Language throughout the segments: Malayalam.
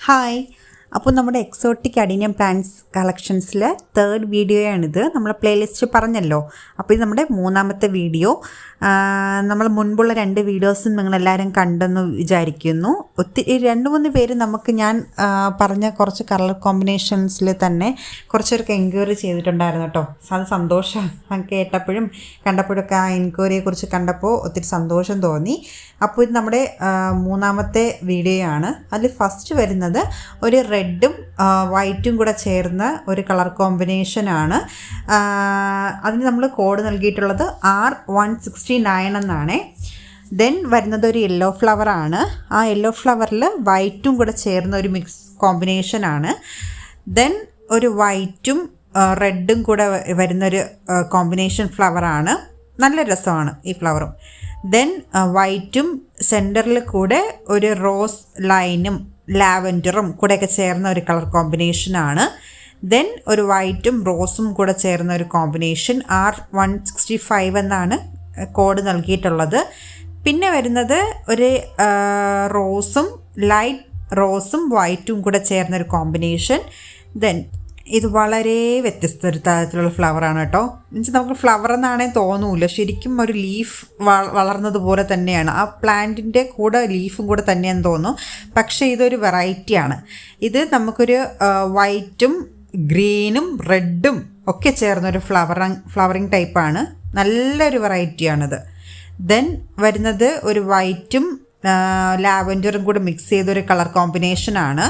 ഹായ്. അപ്പോൾ നമ്മുടെ എക്സോട്ടിക് അഡീനിയം പ്ലാന്റ്സ് കളക്ഷൻസിലെ തേർഡ് വീഡിയോയാണിത്. നമ്മൾ പ്ലേലിസ്റ്റ് പറഞ്ഞല്ലോ. അപ്പോൾ ഇത് നമ്മുടെ മൂന്നാമത്തെ വീഡിയോ. നമ്മൾ മുൻപുള്ള 2 വീഡിയോസും നിങ്ങളെല്ലാവരും കണ്ടെന്ന് വിചാരിക്കുന്നു. ഒത്തിരി 2-3 പേര് നമുക്ക് ഞാൻ പറഞ്ഞ കുറച്ച് കളർ കോമ്പിനേഷൻസിൽ തന്നെ കുറച്ചൊക്കെ എൻക്വയറി ചെയ്തിട്ടുണ്ടായിരുന്നു കേട്ടോ. അത് സന്തോഷം കേട്ടപ്പോഴും കണ്ടപ്പോഴൊക്കെ ആ എൻക്വയറിയെക്കുറിച്ച് കണ്ടപ്പോൾ ഒത്തിരി സന്തോഷം തോന്നി. അപ്പോൾ ഇത് നമ്മുടെ മൂന്നാമത്തെ വീഡിയോ ആണ്. അതിൽ ഫസ്റ്റ് വരുന്നത് ഒരു റെഡും വൈറ്റും കൂടെ ചേർന്ന ഒരു കളർ കോമ്പിനേഷനാണ്. അതിന് നമ്മൾ കോഡ് നൽകിയിട്ടുള്ളത് R169 എന്നാണ്. ദെൻ വരുന്നത് ഒരു യെല്ലോ ഫ്ലവറാണ്. ആ യെല്ലോ ഫ്ലവറിൽ വൈറ്റും കൂടെ ചേർന്ന ഒരു മിക്സ് കോമ്പിനേഷനാണ്. ദെൻ ഒരു വൈറ്റും റെഡും കൂടെ വരുന്നൊരു കോമ്പിനേഷൻ ഫ്ലവറാണ്. നല്ല രസമാണ് ഈ ഫ്ലവറും. ദെൻ വൈറ്റും സെൻറ്ററിൽ കൂടെ ഒരു റോസ് ലൈനും ലാവൻഡറും കൂടെയൊക്കെ ചേർന്ന ഒരു കളർ കോമ്പിനേഷനാണ്. ദെൻ ഒരു വൈറ്റും റോസും കൂടെ ചേർന്ന ഒരു കോമ്പിനേഷൻ R165 എന്നാണ് കോഡ് നൽകിയിട്ടുള്ളത്. പിന്നെ വരുന്നത് ഒരു റോസും ലൈറ്റ് റോസും വൈറ്റും കൂടെ ചേർന്നൊരു കോമ്പിനേഷൻ. ദെൻ ഇത് വളരെ വ്യത്യസ്ത ഒരു തരത്തിലുള്ള ഫ്ലവറാണ് കേട്ടോ. മീൻസ് നമുക്ക് ഫ്ലവർ എന്നാണേ തോന്നൂല, ശരിക്കും ഒരു ലീഫ് വളർന്നതുപോലെ തന്നെയാണ്. ആ പ്ലാന്റിൻ്റെ കൂടെ ലീഫും കൂടെ തന്നെയാണെന്ന് തോന്നും. പക്ഷേ ഇതൊരു വെറൈറ്റിയാണ്. ഇത് നമുക്കൊരു വൈറ്റും ഗ്രീനും റെഡും ഒക്കെ ചേർന്നൊരു ഫ്ലവറിങ് ടൈപ്പാണ്. നല്ലൊരു വെറൈറ്റിയാണിത്. ദെൻ വരുന്നത് ഒരു വൈറ്റും ലാവൻഡറും കൂടെ മിക്സ് ചെയ്തൊരു കളർ കോമ്പിനേഷനാണ്.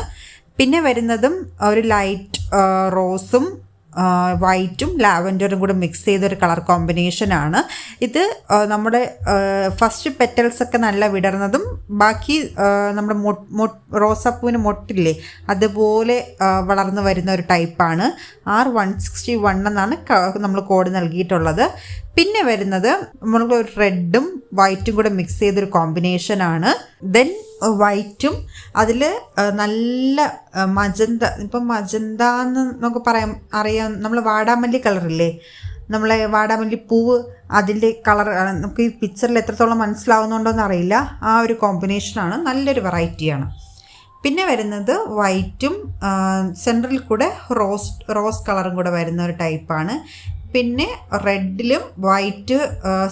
പിന്നെ വരുന്നതും ഒരു ലൈറ്റ് റോസും വൈറ്റും ലാവൻഡറും കൂടെ മിക്സ് ചെയ്തൊരു കളർ കോമ്പിനേഷനാണ്. ഇത് നമ്മുടെ ഫസ്റ്റ് പെറ്റൽസൊക്കെ നല്ല വിടർന്നതും ബാക്കി നമ്മുടെ റോസാപ്പൂവിന് മൊട്ടില്ലേ അതുപോലെ വളർന്നു വരുന്ന ഒരു ടൈപ്പാണ്. R161 എന്നാണ് നമ്മൾ കോഡ് നൽകിയിട്ടുള്ളത്. പിന്നെ വരുന്നത് നമ്മൾ റെഡും വൈറ്റും കൂടെ മിക്സ് ചെയ്തൊരു കോമ്പിനേഷനാണ്. ദെൻ വൈറ്റും അതിൽ നല്ല മജന്ത, ഇപ്പം മജന്ത എന്ന് നമുക്ക് അറിയാം. നമ്മൾ വാടാമല്ലി കളറില്ലേ, നമ്മളെ വാടാമല്ലി പൂവ്, അതിൻ്റെ കളർ നമുക്ക് ഈ പിക്ചറിൽ എത്രത്തോളം മനസ്സിലാവുന്നുണ്ടോയെന്ന് അറിയില്ല. ആ ഒരു കോമ്പിനേഷനാണ്. നല്ലൊരു വെറൈറ്റിയാണ്. പിന്നെ വരുന്നത് വൈറ്റും സെൻട്രൽ കൂടെ റോസ് കളറും കൂടെ വരുന്ന ഒരു ടൈപ്പാണ്. പിന്നെ റെഡിലും വൈറ്റ്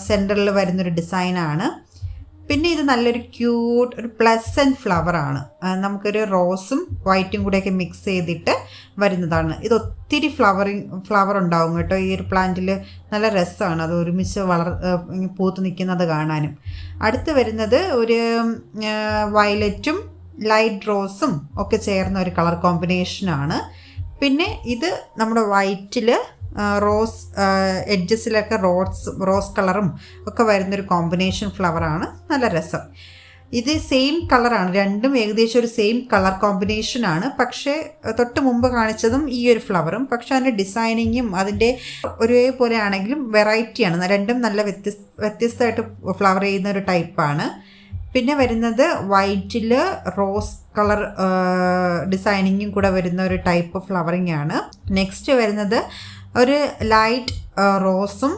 സെൻറ്ററിൽ വരുന്നൊരു ഡിസൈനാണ്. പിന്നെ ഇത് നല്ലൊരു ക്യൂട്ട് ഒരു പ്ലസൻറ്റ് ഫ്ലവറാണ്. നമുക്കൊരു റോസും വൈറ്റും കൂടെയൊക്കെ മിക്സ് ചെയ്തിട്ട് വരുന്നതാണ്. ഇത് ഒത്തിരി ഫ്ലവർ ഉണ്ടാവും കേട്ടോ ഈ ഒരു പ്ലാന്റിൽ. നല്ല രസമാണ് അത് ഒരുമിച്ച് പൂത്ത് നിൽക്കുന്നത് കാണാനും. അടുത്ത് വരുന്നത് ഒരു വയലറ്റും ലൈറ്റ് റോസും ഒക്കെ ചേർന്ന ഒരു കളർ കോമ്പിനേഷനാണ്. പിന്നെ ഇത് നമ്മുടെ വൈറ്റിൽ റോസ് എഡ്ജസിലൊക്കെ റോസ് കളറും ഒക്കെ വരുന്നൊരു കോമ്പിനേഷൻ ഫ്ലവറാണ്. നല്ല രസം. ഇത് സെയിം കളറാണ്, രണ്ടും ഏകദേശം ഒരു സെയിം കളർ കോമ്പിനേഷനാണ്. പക്ഷേ തൊട്ട് മുമ്പ് കാണിച്ചതും ഈ ഒരു ഫ്ലവറും, പക്ഷേ അതിൻ്റെ ഡിസൈനിങ്ങും അതിൻ്റെ ഒരേപോലെ ആണെങ്കിലും വെറൈറ്റിയാണ്. രണ്ടും നല്ല വ്യത്യസ്തമായിട്ട് ഫ്ലവർ ചെയ്യുന്ന ഒരു ടൈപ്പാണ്. പിന്നെ വരുന്നത് വൈറ്റിൽ റോസ് കളർ ഡിസൈനിങ്ങും കൂടെ വരുന്ന ഒരു ടൈപ്പ് ഫ്ലവറിങ് ആണ്. നെക്സ്റ്റ് വരുന്നത് ഒരു ലൈറ്റ് റോസും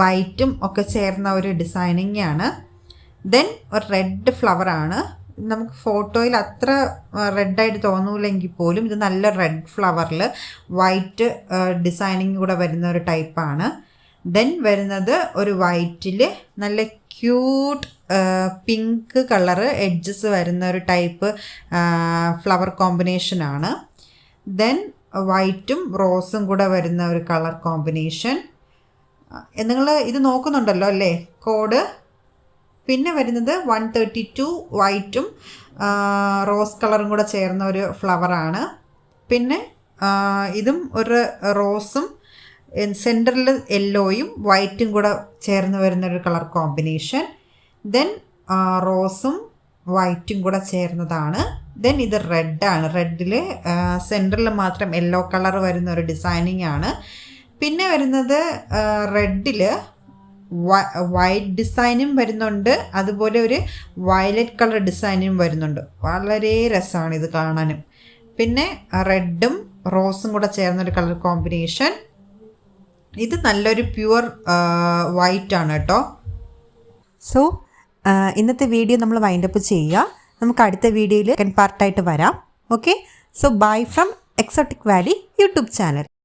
വൈറ്റും ഒക്കെ ചേർന്ന ഒരു ഡിസൈനിങ് ആണ്. ദെൻ ഒരു റെഡ് ഫ്ലവറാണ്. നമുക്ക് ഫോട്ടോയിൽ അത്ര റെഡായിട്ട് തോന്നൂലെങ്കിൽ പോലും ഇത് നല്ല റെഡ് ഫ്ലവറിൽ വൈറ്റ് ഡിസൈനിങ് കൂടെ വരുന്ന ഒരു ടൈപ്പാണ്. ദെൻ വരുന്നത് ഒരു വൈറ്റിൽ നല്ല ക്യൂട്ട് പിങ്ക് കളറ് എഡ്ജസ് വരുന്ന ഒരു ടൈപ്പ് ഫ്ലവർ കോമ്പിനേഷനാണ്. ദെൻ വൈറ്റും റോസും കൂടെ വരുന്ന ഒരു കളർ കോമ്പിനേഷൻ. നിങ്ങൾ ഇത് നോക്കുന്നുണ്ടല്ലോ അല്ലേ കോഡ്. പിന്നെ വരുന്നത് 132 വൈറ്റും റോസ് കളറും കൂടെ ചേർന്ന ഒരു ഫ്ലവറാണ്. പിന്നെ ഇതും ഒരു റോസും സെൻറ്ററിൽ യെല്ലോയും വൈറ്റും കൂടെ ചേർന്ന് വരുന്നൊരു കളർ കോമ്പിനേഷൻ. ദെൻ റോസും വൈറ്റും കൂടെ ചേർന്നതാണ്. ദെൻ ഇത് റെഡാണ്. റെഡിൽ സെൻറ്ററിൽ മാത്രം യെല്ലോ കളർ വരുന്ന ഒരു ഡിസൈനിങ് ആണ്. പിന്നെ വരുന്നത് റെഡിൽ വൈറ്റ് ഡിസൈനും വരുന്നുണ്ട്, അതുപോലെ ഒരു വയലറ്റ് കളർ ഡിസൈനും വരുന്നുണ്ട്. വളരെ രസമാണ് ഇത് കാണാനും. പിന്നെ റെഡും റോസും കൂടെ ചേർന്നൊരു കളർ കോമ്പിനേഷൻ. ഇത് നല്ലൊരു പ്യുവർ വൈറ്റ് ആണ് കേട്ടോ. സോ ഇന്നത്തെ വീഡിയോ നമ്മൾ വൈൻഡപ്പ് ചെയ്യുക. നമുക്ക് അടുത്ത വീഡിയോയിൽ സെക്കൻഡ് പാർട്ടായിട്ട് വരാം. Okay, so bye from exotic Valley YouTube channel.